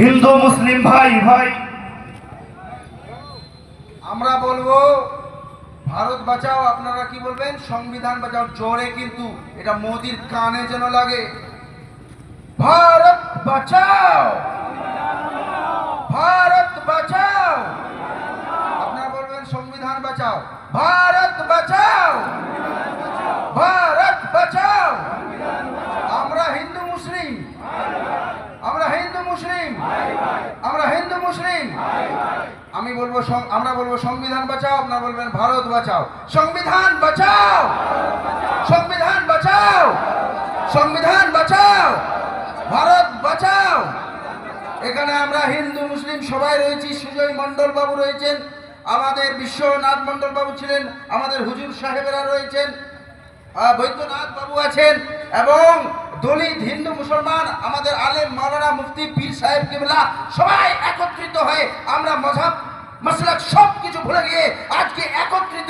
হিন্দু মুসলিম ভাই ভাই আমরা বলবো ভারত বাঁচাও, আপনারা কি বলবেন? সংবিধান বাঁচাও। জোরে কিন্তু এটা মোদির কানে যেন লাগে। ভারত বাঁচাও, ভারত বাঁচাও। আপনারা বলবেন সংবিধান বাঁচাও, ভারত বাঁচাও, ভারত বাঁচাও। আমরা হিন্দু মুসলিম, আমরা হিন্দু মুসলিম, আমরা হিন্দু মুসলিম। আমি বলবো আমরা বলবো সংবিধান বাঁচাও, আপনারা বলবেন ভারত বাঁচাও। সংবিধান বাঁচাও, সংবিধান বাঁচাও, সংবিধান বাঁচাও, ভারত বাঁচাও। এখানে আমরা হিন্দু মুসলিম সবাই রয়েছি। সুজয় মণ্ডল বাবু রয়েছেন, আমাদের বিশ্বনাথ মণ্ডল বাবু ছিলেন, আমাদের হুজুর সাহেবেরা রয়েছেন, বৈদ্যনাথ বাবু আছেন, এবং দলিত হিন্দু মুসলমান আমাদের আলেম মাওলানা মুফতি পীর সাহেব কিবলা সবাই একত্রিত হয়ে আমরা মযহাব মাসলাক সব কিছু ভুলে গিয়ে আজকে একত্রিত